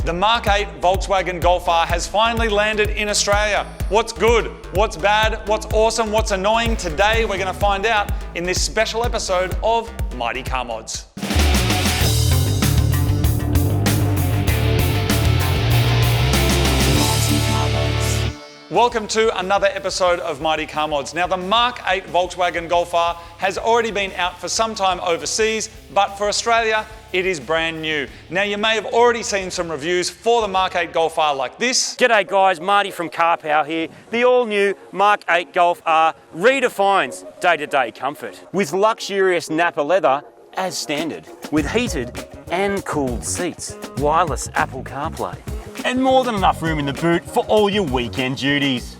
The Mark 8 Volkswagen Golf R has finally landed in Australia. What's good? What's bad? What's awesome? What's annoying? Today we're going to find out in this special episode of Mighty Car Mods. Welcome to another episode of Mighty Car Mods. Now, the Mark 8 Volkswagen Golf R has already been out for some time overseas, but for Australia, it is brand new. Now, you may have already seen some reviews for the Mark 8 Golf R like this. G'day guys, Marty from Car Power here. The all-new Mark 8 Golf R redefines day-to-day comfort with luxurious Napa leather as standard, with heated and cooled seats, wireless Apple CarPlay, and more than enough room in the boot for all your weekend duties.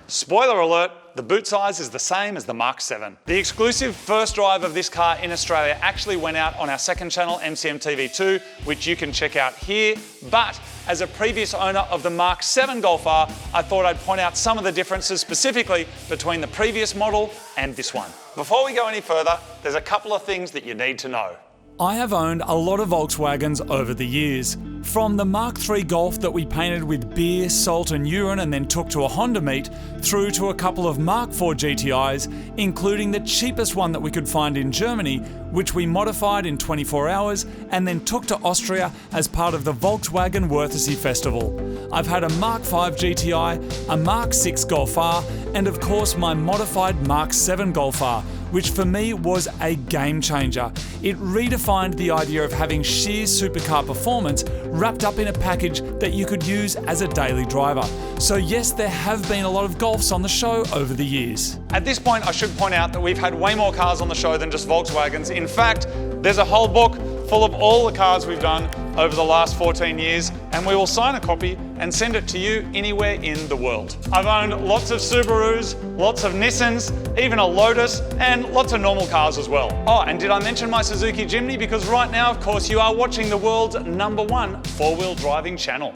Spoiler alert, the boot size is the same as the Mark 7. The exclusive first drive of this car in Australia actually went out on our second channel, MCMTV2, which you can check out here. But as a previous owner of the Mark 7 Golf R, I thought I'd point out some of the differences specifically between the previous model and this one. Before we go any further, there's a couple of things that you need to know. I have owned a lot of Volkswagens over the years. From the Mark III Golf that we painted with beer, salt and urine and then took to a Honda meet, through to a couple of Mark IV GTIs, including the cheapest one that we could find in Germany, which we modified in 24 hours and then took to Austria as part of the Volkswagen Wörthersee Festival. I've had a Mark V GTI, a Mark VI Golf R, and of course my modified Mark 7 Golf R, which for me was a game changer. It redefined the idea of having sheer supercar performance wrapped up in a package that you could use as a daily driver. So yes, there have been a lot of Golfs on the show over the years. At this point, I should point out that we've had way more cars on the show than just Volkswagens. In fact, there's a whole book full of all the cars we've done over the last 14 years, and we will sign a copy and send it to you anywhere in the world. I've owned lots of Subarus, lots of Nissans, even a Lotus, and lots of normal cars as well. Oh, and did I mention my Suzuki Jimny? Because right now, of course, you are watching the world's #1 four-wheel driving channel.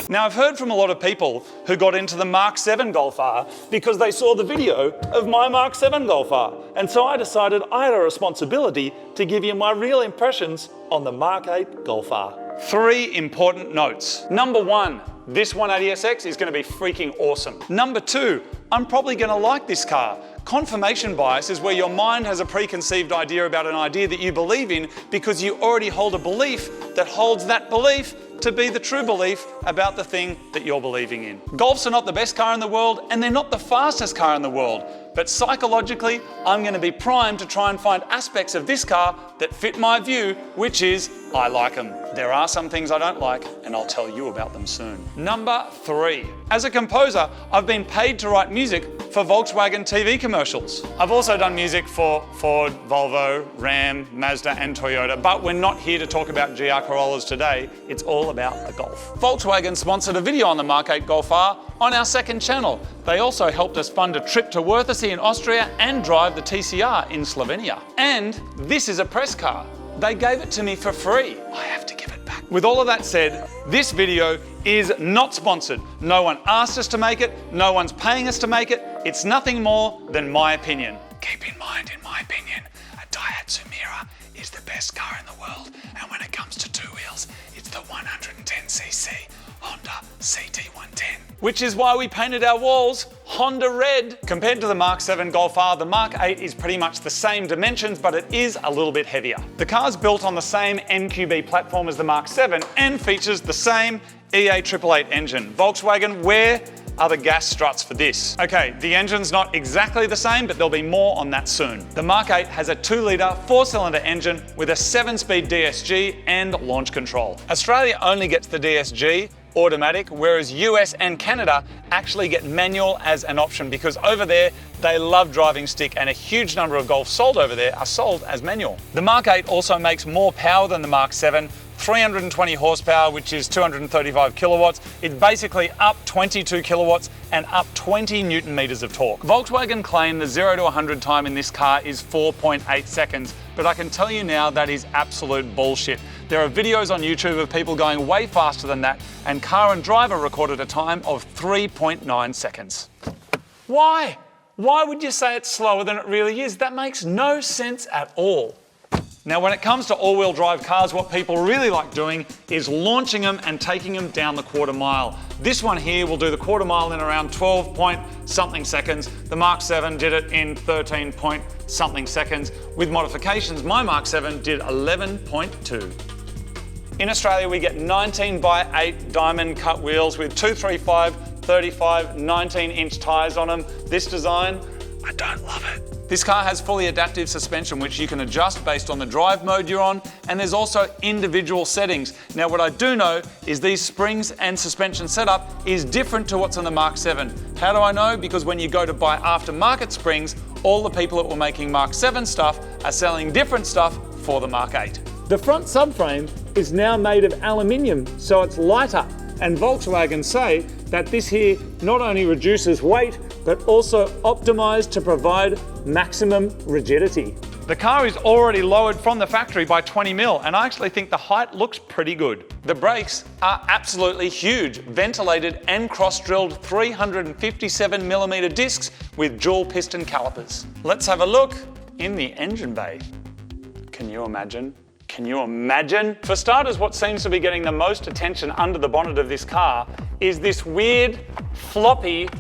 Now, I've heard from a lot of people who got into the Mark 7 Golf R because they saw the video of my Mark 7 Golf R. And so I decided I had a responsibility to give you my real impressions on the Mark 8 Golf R. 3 important notes. Number 1, this 180SX is going to be freaking awesome. Number 2, I'm probably going to like this car. Confirmation bias is where your mind has a preconceived idea about an idea that you believe in because you already hold a belief that holds that belief to be the true belief about the thing that you're believing in. Golfs are not the best car in the world and they're not the fastest car in the world, but psychologically, I'm going to be primed to try and find aspects of this car that fit my view, which is I like them. There are some things I don't like, and I'll tell you about them soon. Number 3, as a composer, I've been paid to write music for Volkswagen TV commercials. I've also done music for Ford, Volvo, Ram, Mazda and Toyota, but we're not here to talk about GR Corollas today. It's all about the Golf. Volkswagen sponsored a video on the Mark 8 Golf R on our second channel. They also helped us fund a trip to Wörthersee in Austria and drive the TCR in Slovenia. And this is a press car. They gave it to me for free. I have to give it back. With all of that said, this video is not sponsored. No one asked us to make it. No one's paying us to make it. It's nothing more than my opinion. Keep in mind, in my opinion, a Daihatsu Mira is the best car in the world. And when it comes to 2 wheels, it's the 110cc Honda CT110. Which is why we painted our walls Honda red. Compared to the Mark 7 Golf R, the Mark 8 is pretty much the same dimensions, but it is a little bit heavier. The car's built on the same MQB platform as the Mark 7 and features the same EA888 engine. Volkswagen, where are the gas struts for this? Okay, the engine's not exactly the same, but there'll be more on that soon. The Mark 8 has a 2-litre 4-cylinder engine with a 7-speed DSG and launch control. Australia only gets the DSG automatic, whereas US and Canada actually get manual as an option because over there they love driving stick and a huge number of Golfs sold over there are sold as manual. The Mark 8 also makes more power than the Mark 7, 320 horsepower, which is 235 kilowatts. It's basically up 22 kilowatts and up 20 Newton meters of torque. Volkswagen claim the 0 to 100 time in this car is 4.8 seconds, but I can tell you now that is absolute bullshit. There are videos on YouTube of people going way faster than that, and Car and Driver recorded a time of 3.9 seconds. Why? Why would you say it's slower than it really is? That makes no sense at all. Now, when it comes to all-wheel drive cars, what people really like doing is launching them and taking them down the quarter mile. This one here will do the quarter mile in around 12 point something seconds. The Mark 7 did it in 13 point something seconds. With modifications, my Mark 7 did 11.2. In Australia, we get 19x8 diamond cut wheels with 235, 35, 19-inch tyres on them. This design, I don't love it. This car has fully adaptive suspension, which you can adjust based on the drive mode you're on, and there's also individual settings. Now, what I do know is these springs and suspension setup is different to what's on the Mark 7. How do I know? Because when you go to buy aftermarket springs, all the people that were making Mark 7 stuff are selling different stuff for the Mark 8. The front subframe is now made of aluminium, so it's lighter. And Volkswagen say that this here not only reduces weight, but also optimized to provide maximum rigidity. The car is already lowered from the factory by 20 mil, and I actually think the height looks pretty good. The brakes are absolutely huge, ventilated and cross-drilled 357 millimeter discs with dual piston calipers. Let's have a look in the engine bay. Can you imagine? Can you imagine? For starters, what seems to be getting the most attention under the bonnet of this car is this weird, floppy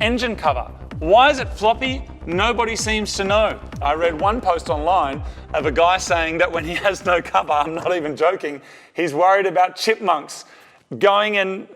engine cover. Why is it floppy? Nobody seems to know. I read one post online of a guy saying that when he has no cover, I'm not even joking, he's worried about chipmunks going and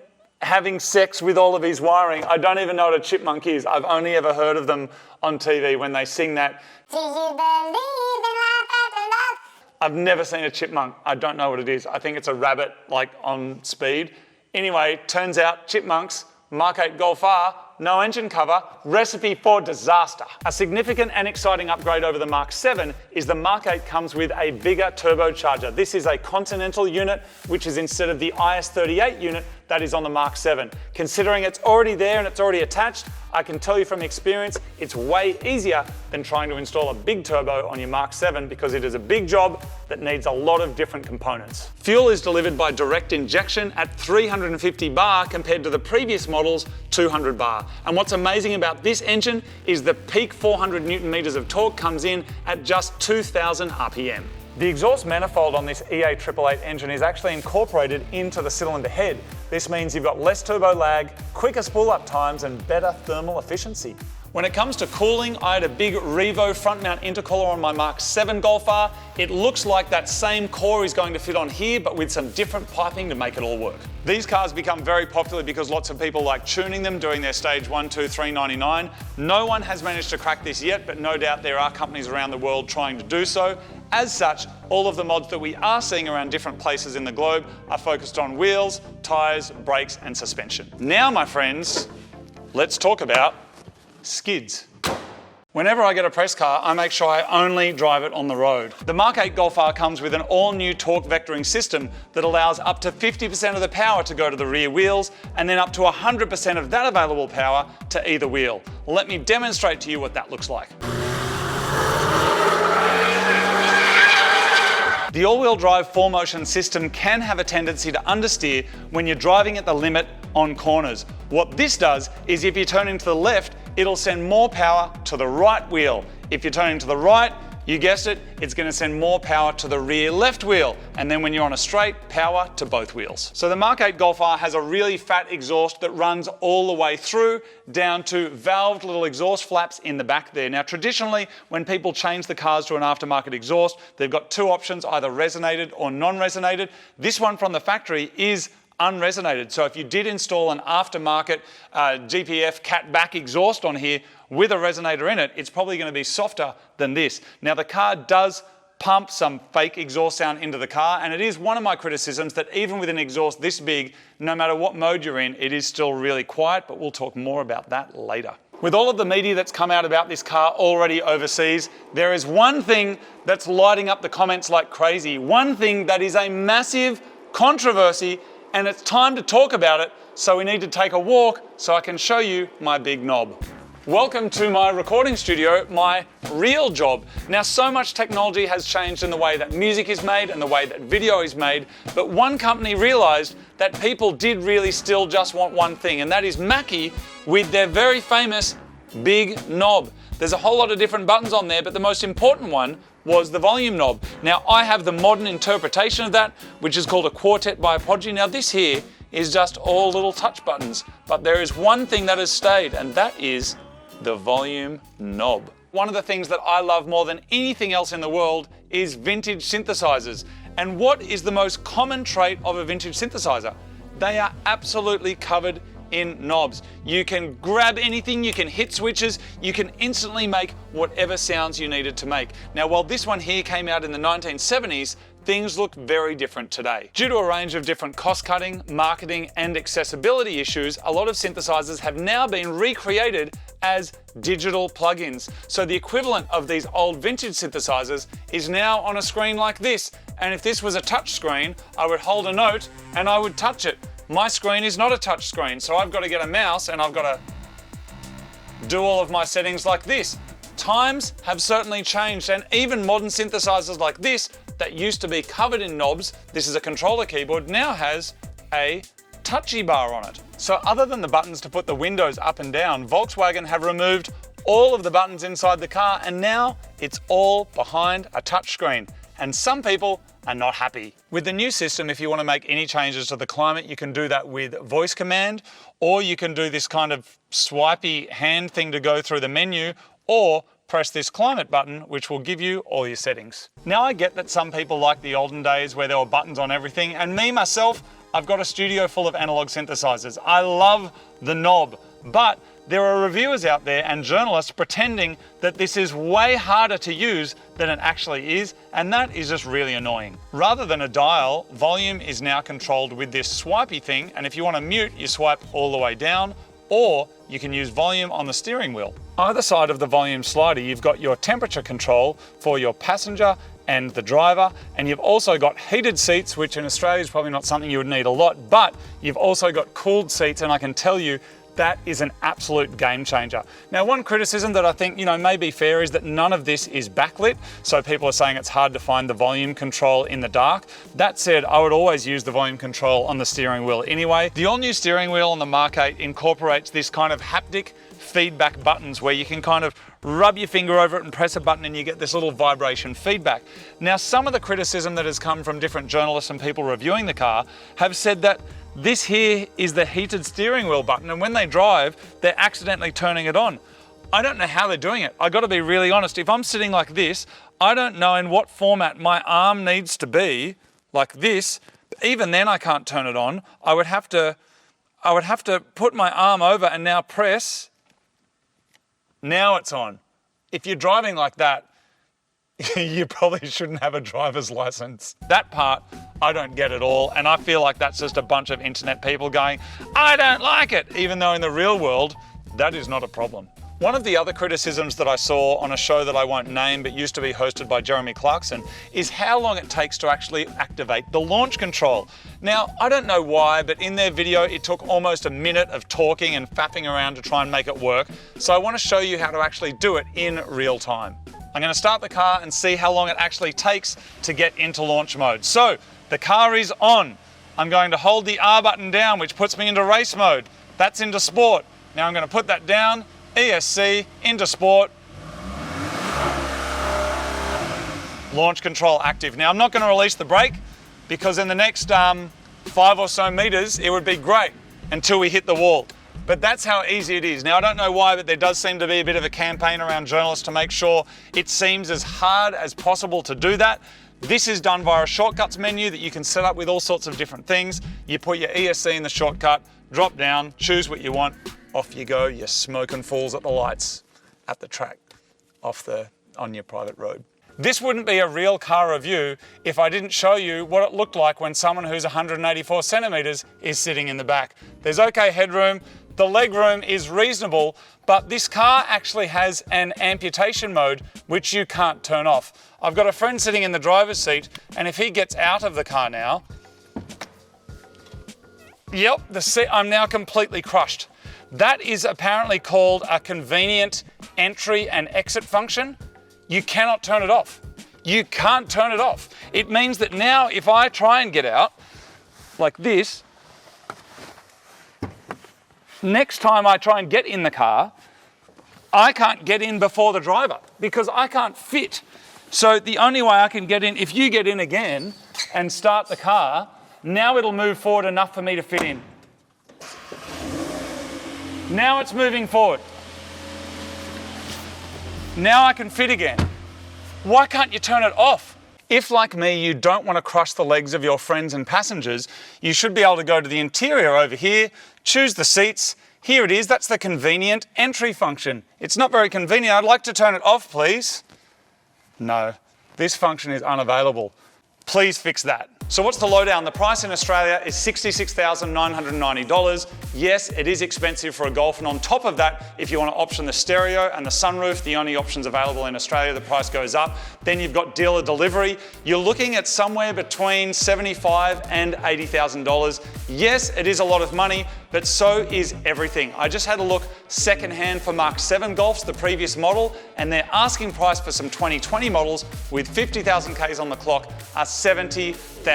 having sex with all of his wiring. I don't even know what a chipmunk is. I've only ever heard of them on TV when they sing that. Do you believe in life after love? I've never seen a chipmunk. I don't know what it is. I think it's a rabbit, like on speed. Anyway, turns out chipmunks, Mark 8 Golf R, no engine cover, recipe for disaster. A significant and exciting upgrade over the Mark 7 is the Mark 8 comes with a bigger turbocharger. This is a Continental unit, which is instead of the IS38 unit that is on the Mark 7. Considering it's already there and it's already attached, I can tell you from experience, it's way easier than trying to install a big turbo on your Mark 7 because it is a big job that needs a lot of different components. Fuel is delivered by direct injection at 350 bar compared to the previous model's 200 bar. And what's amazing about this engine is the peak 400 Newton meters of torque comes in at just 2,000 RPM. The exhaust manifold on this EA888 engine is actually incorporated into the cylinder head. This means you've got less turbo lag, quicker spool-up times, and better thermal efficiency. When it comes to cooling, I had a big Revo front mount intercooler on my Mark 7 Golf R. It looks like that same core is going to fit on here, but with some different piping to make it all work. These cars become very popular because lots of people like tuning them, doing their stage 1, 2, 3, 99. No one has managed to crack this yet, but no doubt there are companies around the world trying to do so. As such, all of the mods that we are seeing around different places in the globe are focused on wheels, tyres, brakes and suspension. Now, my friends, let's talk about skids. Whenever I get a press car, I make sure I only drive it on the road. The Mark 8 Golf R comes with an all-new torque vectoring system that allows up to 50% of the power to go to the rear wheels and then up to 100% of that available power to either wheel. Let me demonstrate to you what that looks like. The all-wheel drive 4Motion system can have a tendency to understeer when you're driving at the limit on corners. What this does is if you're turning to the left, it'll send more power to the right wheel. If you're turning to the right, you guessed it, it's going to send more power to the rear left wheel. And then when you're on a straight, power to both wheels. So the Mark 8 Golf R has a really fat exhaust that runs all the way through down to valved little exhaust flaps in the back there. Now traditionally, when people change the cars to an aftermarket exhaust, they've got two options, either resonated or non-resonated. This one from the factory is unresonated. So if you did install an aftermarket GPF cat back exhaust on here with a resonator in it, it's probably going to be softer than this. Now the car does pump some fake exhaust sound into the car, and it is one of my criticisms that even with an exhaust this big, no matter what mode you're in, it is still really quiet, but we'll talk more about that later. With all of the media that's come out about this car already overseas, there is one thing that's lighting up the comments like crazy, one thing that is a massive controversy, and it's time to talk about it, so we need to take a walk so I can show you my big knob. Welcome to my recording studio, my real job. Now, so much technology has changed in the way that music is made and the way that video is made, but one company realized that people did really still just want one thing, and that is Mackie with their very famous big knob. There's a whole lot of different buttons on there, but the most important one was the volume knob. Now, I have the modern interpretation of that, which is called a quartet by Apogee. Now, this here is just all little touch buttons, but there is one thing that has stayed, and that is the volume knob. One of the things that I love more than anything else in the world is vintage synthesizers. And what is the most common trait of a vintage synthesizer? They are absolutely covered in knobs. You can grab anything, you can hit switches, you can instantly make whatever sounds you needed to make. Now, while this one here came out in the 1970s, things look very different today. Due to a range of different cost-cutting, marketing, and accessibility issues, a lot of synthesizers have now been recreated as digital plugins. So the equivalent of these old vintage synthesizers is now on a screen like this. And if this was a touch screen, I would hold a note and I would touch it. My screen is not a touch screen, so I've got to get a mouse and I've got to do all of my settings like this. Times have certainly changed, and even modern synthesizers like this that used to be covered in knobs, this is a controller keyboard, now has a touchy bar on it. So other than the buttons to put the windows up and down, Volkswagen have removed all of the buttons inside the car, and now it's all behind a touchscreen. And some people are not happy. With the new system, if you want to make any changes to the climate, you can do that with voice command, or you can do this kind of swipey hand thing to go through the menu, or press this climate button, which will give you all your settings. Now, I get that some people like the olden days where there were buttons on everything, and me, myself, I've got a studio full of analog synthesizers. I love the knob, but there are reviewers out there and journalists pretending that this is way harder to use than it actually is, and that is just really annoying. Rather than a dial, volume is now controlled with this swipey thing, and if you want to mute, you swipe all the way down, or you can use volume on the steering wheel. Either side of the volume slider, you've got your temperature control for your passenger and the driver, and you've also got heated seats, which in Australia is probably not something you would need a lot, but you've also got cooled seats, and I can tell you that is an absolute game changer. Now, one criticism that I think, may be fair is that none of this is backlit. So people are saying it's hard to find the volume control in the dark. That said, I would always use the volume control on the steering wheel anyway. The all new steering wheel on the Mark 8 incorporates this kind of haptic feedback buttons where you can kind of rub your finger over it and press a button and you get this little vibration feedback. Now, some of the criticism that has come from different journalists and people reviewing the car have said that this here is the heated steering wheel button, and when they drive, they're accidentally turning it on. I don't know how they're doing it. I got to be really honest. If I'm sitting like this, I don't know in what format my arm needs to be, like this. Even then, I can't turn it on. I would have to put my arm over and now press. Now it's on. If you're driving like that, you probably shouldn't have a driver's license. That part, I don't get at all, and I feel like that's just a bunch of internet people going, I don't like it, even though in the real world, that is not a problem. One of the other criticisms that I saw on a show that I won't name but used to be hosted by Jeremy Clarkson is how long it takes to actually activate the launch control. Now, I don't know why, but in their video it took almost a minute of talking and faffing around to try and make it work, so I want to show you how to actually do it in real time. I'm going to start the car and see how long it actually takes to get into launch mode. So, the car is on. I'm going to hold the R button down, which puts me into race mode. That's into sport. Now I'm going to put that down, ESC, into sport. Launch control active. Now I'm not going to release the brake because in the next 5 or so meters, it would be great until we hit the wall. But that's how easy it is. Now, I don't know why, but there does seem to be a bit of a campaign around journalists to make sure it seems as hard as possible to do that. This is done via a shortcuts menu that you can set up with all sorts of different things. You put your ESC in the shortcut, drop down, choose what you want, off you go, you smoking fools at the lights, at the track, on your private road. This wouldn't be a real car review if I didn't show you what it looked like when someone who's 184 centimeters is sitting in the back. There's okay headroom, the legroom is reasonable, but this car actually has an amputation mode which you can't turn off. I've got a friend sitting in the driver's seat, and if he gets out of the car now, yep, I'm now completely crushed. That is apparently called a convenient entry and exit function. You cannot turn it off. You can't turn it off. It means that now if I try and get out like this, next time I try and get in the car, I can't get in before the driver because I can't fit. So the only way I can get in, if you get in again and start the car, now it'll move forward enough for me to fit in. Now it's moving forward. Now I can fit again. Why can't you turn it off? If, like me, you don't want to crush the legs of your friends and passengers, you should be able to go to the interior over here, choose the seats. Here it is, that's the convenient entry function. It's not very convenient. I'd like to turn it off, please. No, this function is unavailable. Please fix that. So what's the lowdown? The price in Australia is $66,990. Yes, it is expensive for a Golf, and on top of that, if you want to option the stereo and the sunroof, the only options available in Australia, the price goes up. Then you've got dealer delivery. You're looking at somewhere between $75,000 and $80,000. Yes, it is a lot of money, but so is everything. I just had a look secondhand for Mark 7 Golfs, the previous model, and their asking price for some 2020 models with 50,000 Ks on the clock are $70,000.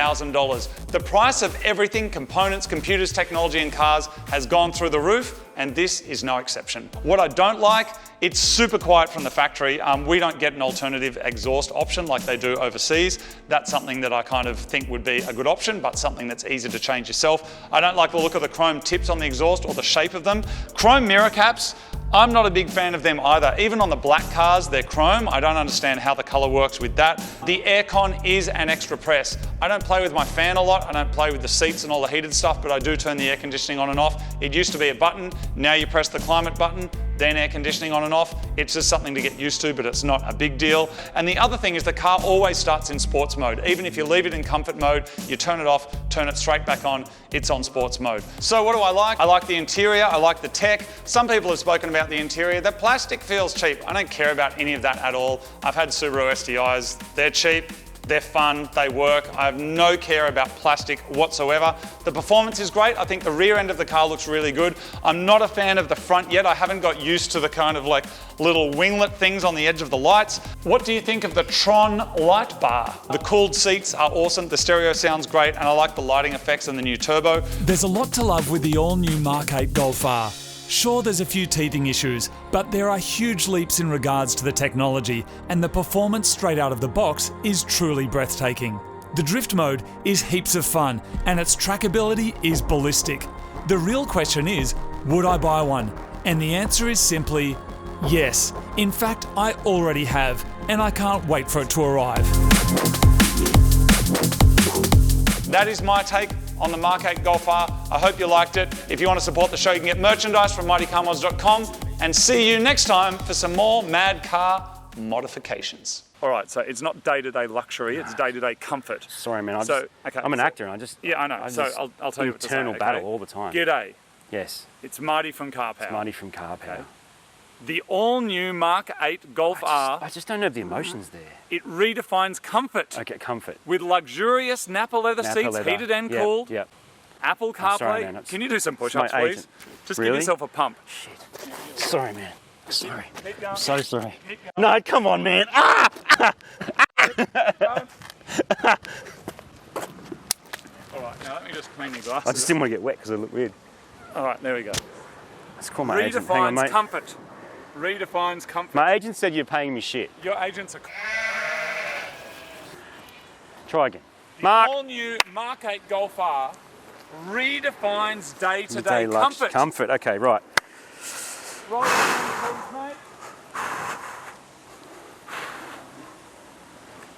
The price of everything, components, computers, technology and cars has gone through the roof, and this is no exception. What I don't like, it's super quiet from the factory. We don't get an alternative exhaust option like they do overseas. That's something that I kind of think would be a good option, but something that's easy to change yourself. I don't like the look of the chrome tips on the exhaust or the shape of them. Chrome mirror caps, I'm not a big fan of them either. Even on the black cars, they're chrome. I don't understand how the color works with that. The aircon is an extra press. I don't play with my fan a lot. I don't play with the seats and all the heated stuff, but I do turn the air conditioning on and off. It used to be a button. Now you press the climate button, then air conditioning on and off. It's just something to get used to, but it's not a big deal. And the other thing is the car always starts in sports mode. Even if you leave it in comfort mode, you turn it off, turn it straight back on, it's on sports mode. So what do I like? I like the interior, I like the tech. Some people have spoken about the interior. The plastic feels cheap. I don't care about any of that at all. I've had Subaru STIs, they're cheap. They're fun, they work. I have no care about plastic whatsoever. The performance is great. I think the rear end of the car looks really good. I'm not a fan of the front yet. I haven't got used to the kind of like little winglet things on the edge of the lights. What do you think of the Tron light bar? The cooled seats are awesome. The stereo sounds great, and I like the lighting effects and the new turbo. There's a lot to love with the all-new Mark 8 Golf R. Sure, there's a few teething issues, but there are huge leaps in regards to the technology, and the performance straight out of the box is truly breathtaking. The drift mode is heaps of fun, and its trackability is ballistic. The real question is, would I buy one? And the answer is simply yes. In fact, I already have, and I can't wait for it to arrive. That is my take on the Mark 8 Golf R. I hope you liked it. If you want to support the show, you can get merchandise from mightycarmods.com, and see you next time for some more mad car modifications. All right, so it's not day-to-day luxury, it's day-to-day comfort. Sorry, man. I'm an actor, and I just... Yeah, I know. I'll tell you what to say. Internal battle all the time. G'day. Yes. It's Marty from Car Power. It's Marty from Car Power. Okay. The all-new Mark 8 Golf R. I just don't have the emotions there. It redefines comfort. Okay, comfort. With luxurious Napa leather seats, leather. heated and cooled. Yep. Apple CarPlay. Sorry, man, Can you do some push-ups, my please? agent. Just Really? give yourself a pump. Shit. Sorry, man. Sorry. Keep going. I'm so sorry. Keep going. No, come on, man. Ah! All right, now let me just clean your glasses. I just didn't want to get wet because it looked weird. All right, there we go. Let's call my agent. Hang on, Redefines mate. comfort. Redefines comfort. My agent said you're paying me shit. Your agents are... Try again. The Mark. all-new Mark 8 Golf R redefines day-to-day Day lux. comfort. Comfort. Okay, right. Right,